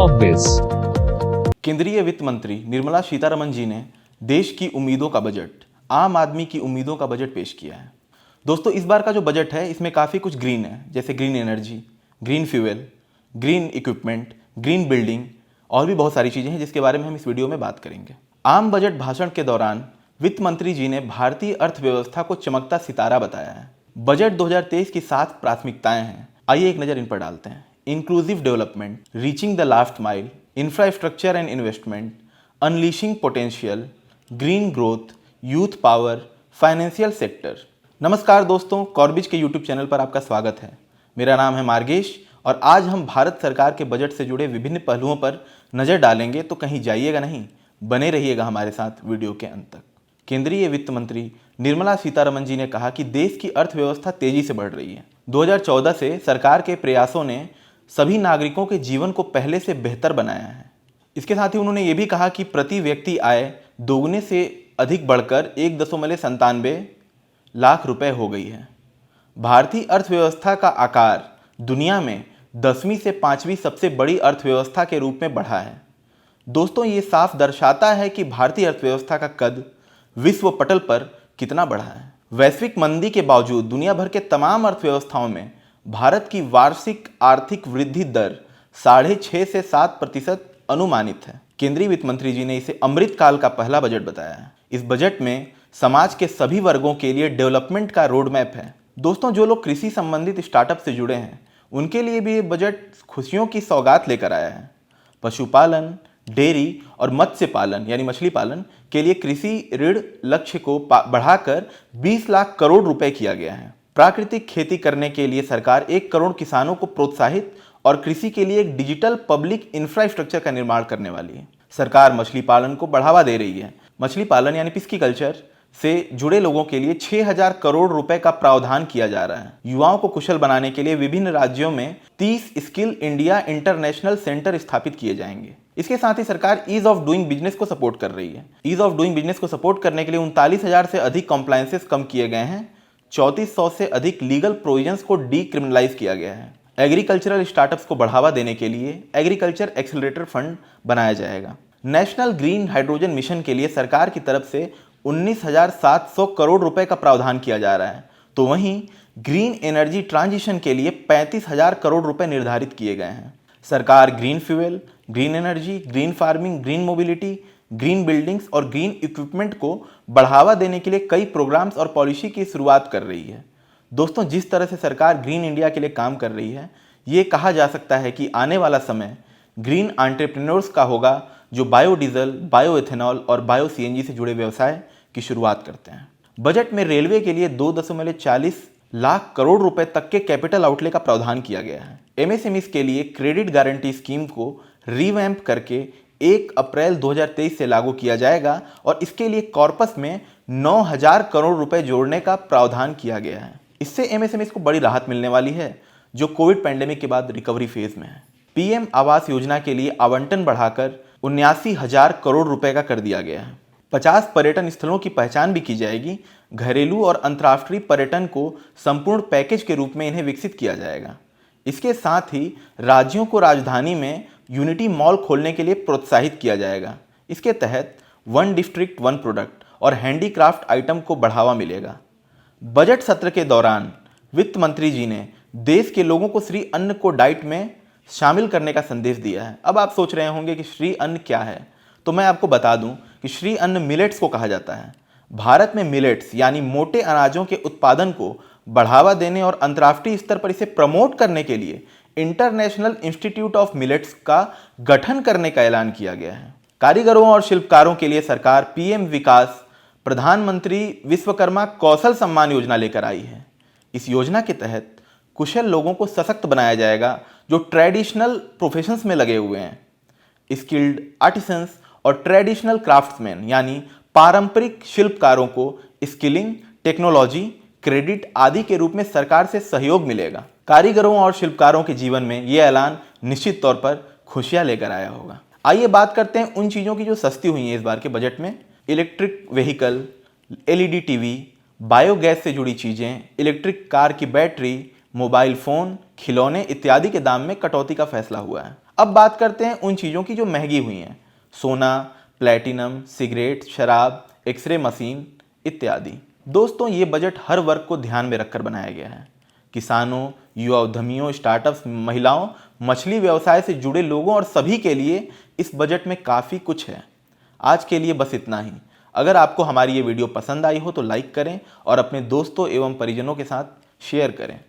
Shopbiz। केंद्रीय वित्त मंत्री निर्मला सीतारमण जी ने देश की उम्मीदों का बजट, आम आदमी की उम्मीदों का बजट पेश किया है। दोस्तों, इस बार का जो बजट है इसमें काफ़ी कुछ ग्रीन है, जैसे green energy, green fuel, green equipment, green building और भी बहुत सारी चीज़ें हैं जिसके बारे में हम इस वीडियो में बात करेंगे। आम बजट भाषण के दौरान वित्त मंत्री जी ने भारतीय अर्थव्यवस्था को चमकता सितारा बताया है। बजट 2023 की 7 प्राथमिकताएं हैं। आइए एक नज़र इन पर डालते हैं। Inclusive development, reaching the last mile, infrastructure and investment, unleashing potential, green growth, youth power, financial sector. नमस्कार दोस्तों, कॉर्बिज के यूट्यूब चैनल पर आपका स्वागत है। मेरा नाम है मार्गेश और आज हम भारत सरकार के बजट से जुड़े विभिन्न पहलुओं पर नज़र डालेंगे, तो कहीं जाइएगा नहीं, बने रहिएगा हमारे साथ वीडियो के अंत तक। केंद्रीय वित्त मंत्री निर्मला सीतारमण जी ने कहा कि देश की अर्थव्यवस्था तेजी से बढ़ रही है। 2014 से सरकार के प्रयासों ने सभी नागरिकों के जीवन को पहले से बेहतर बनाया है। इसके साथ ही उन्होंने ये भी कहा कि प्रति व्यक्ति आय दोगुने से अधिक बढ़कर 1.97 लाख रुपए हो गई है। भारतीय अर्थव्यवस्था का आकार दुनिया में 10वीं से 5वीं सबसे बड़ी अर्थव्यवस्था के रूप में बढ़ा है। दोस्तों, ये साफ दर्शाता है कि भारतीय अर्थव्यवस्था का कद विश्व पटल पर कितना बढ़ा है। वैश्विक मंदी के बावजूद दुनिया भर के तमाम अर्थव्यवस्थाओं में भारत की वार्षिक आर्थिक वृद्धि दर 6.5 से 7% अनुमानित है। केंद्रीय वित्त मंत्री जी ने इसे अमृत काल का पहला बजट बताया है। इस बजट में समाज के सभी वर्गों के लिए डेवलपमेंट का रोड मैप है। दोस्तों, जो लोग कृषि संबंधित स्टार्टअप से जुड़े हैं उनके लिए भी ये बजट खुशियों की सौगात लेकर आया है। पशुपालन, डेयरी और मत्स्य पालन यानी मछली पालन के लिए कृषि ऋण लक्ष्य को बढ़ाकर 20 लाख करोड़ रुपए किया गया है। प्राकृतिक खेती करने के लिए सरकार 1 करोड़ किसानों को प्रोत्साहित और कृषि के लिए एक डिजिटल पब्लिक इंफ्रास्ट्रक्चर का निर्माण करने वाली है। सरकार मछली पालन को बढ़ावा दे रही है। मछली पालन यानी पिस्कीकल्चर से जुड़े लोगों के लिए 6,000 करोड़ रुपए का प्रावधान किया जा रहा है। युवाओं को कुशल बनाने के लिए विभिन्न राज्यों में 30 स्किल इंडिया इंटरनेशनल सेंटर स्थापित किए जाएंगे। इसके साथ ही सरकार ईज ऑफ डूइंग बिजनेस को सपोर्ट कर रही है। ईज ऑफ डूइंग बिजनेस को सपोर्ट करने के लिए 39,000 से अधिक कॉम्प्लायंसेस कम किए गए हैं। 3400 से अधिक लीगल प्रोविजंस को डीक्रिमिनलाइज किया गया है। एग्रीकल्चरल स्टार्टअप्स को बढ़ावा देने के लिए एग्रीकल्चर एक्सेलरेटर फंड बनाया जाएगा। नेशनल ग्रीन हाइड्रोजन मिशन के लिए सरकार की तरफ से 19,700 करोड़ रुपए का प्रावधान किया जा रहा है। तो वहीं ग्रीन एनर्जी ट्रांजिशन के लिए 35,000 करोड़ रुपए निर्धारित किए गए हैं। सरकार green fuel, green energy, green farming, green mobility, green buildings और ग्रीन इक्विपमेंट को बढ़ावा देने के लिए कई प्रोग्राम्स और पॉलिसी की शुरुआत कर रही है। दोस्तों, जिस तरह से सरकार ग्रीन इंडिया के लिए काम कर रही है, ये कहा जा सकता है कि आने वाला समय ग्रीन एंटरप्रेन्योर्स का होगा, जो बायोडीजल, बायोएथेनॉल और बायो सीएनजी से जुड़े व्यवसाय की शुरुआत करते हैं। बजट में रेलवे के लिए 2.40 लाख करोड़ रुपए तक के कैपिटल आउटले का प्रावधान किया गया है। एमएसएमईज के लिए क्रेडिट गारंटी स्कीम को रिवैम्प करके 1 अप्रैल 2023 से लागू किया जाएगा और इसके लिए कॉर्पस में 9,000 करोड़ रुपए जोड़ने का प्रावधान किया गया है। इससे एमएसएमईज को बड़ी राहत मिलने वाली है, जो कोविड पैंडेमिक के बाद रिकवरी फेज में है। पीएम आवास योजना के लिए आवंटन बढ़ाकर 79,000 करोड़ रुपए का कर दिया गया है। 50 पर्यटन स्थलों की पहचान भी की जाएगी। घरेलू और अंतर्राष्ट्रीय पर्यटन को संपूर्ण पैकेज के रूप में इन्हें विकसित किया जाएगा। इसके साथ ही राज्यों को राजधानी में यूनिटी मॉल खोलने के लिए प्रोत्साहित किया जाएगा। इसके तहत 1 डिस्ट्रिक्ट 1 प्रोडक्ट और हैंडीक्राफ्ट आइटम को बढ़ावा मिलेगा। बजट सत्र के दौरान वित्त मंत्री जी ने देश के लोगों को श्री अन्न को डाइट में शामिल करने का संदेश दिया है। अब आप सोच रहे होंगे कि श्री अन्न क्या है, तो मैं आपको बता दूं कि श्री अन्न मिलेट्स को कहा जाता है। भारत में मिलेट्स यानी मोटे अनाजों के उत्पादन को बढ़ावा देने और अंतर्राष्ट्रीय स्तर पर इसे प्रमोट करने के लिए इंटरनेशनल इंस्टीट्यूट ऑफ मिलेट्स का गठन करने का ऐलान किया गया है। कारीगरों और शिल्पकारों के लिए सरकार पीएम विकास प्रधानमंत्री विश्वकर्मा कौशल सम्मान योजना लेकर आई है। इस योजना के तहत कुशल लोगों को सशक्त बनाया जाएगा, जो ट्रेडिशनल प्रोफेशंस में लगे हुए हैं। स्किल्ड आर्टिसंस और ट्रेडिशनल क्राफ्ट्समैन यानी पारंपरिक शिल्पकारों को स्किलिंग, टेक्नोलॉजी, क्रेडिट आदि के रूप में सरकार से सहयोग मिलेगा। कारीगरों और शिल्पकारों के जीवन में यह ऐलान निश्चित तौर पर खुशियां लेकर आया होगा। आइए बात करते हैं उन चीज़ों की जो सस्ती हुई हैं इस बार के बजट में। Electric vehicle, LED TV, biogas से जुड़ी चीज़ें, इलेक्ट्रिक कार की बैटरी, मोबाइल फ़ोन, खिलौने इत्यादि के दाम में कटौती का फैसला हुआ है। अब बात करते हैं उन चीज़ों की जो महंगी हुई हैं, सोना, प्लेटिनम, सिगरेट, शराब, एक्सरे मशीन इत्यादि। दोस्तों, ये बजट हर वर्ग को ध्यान में रखकर बनाया गया है। किसानों, युवा उद्यमियों, स्टार्टअप्स, महिलाओं, मछली व्यवसाय से जुड़े लोगों और सभी के लिए इस बजट में काफ़ी कुछ है। आज के लिए बस इतना ही। अगर आपको हमारी ये वीडियो पसंद आई हो तो लाइक करें और अपने दोस्तों एवं परिजनों के साथ शेयर करें।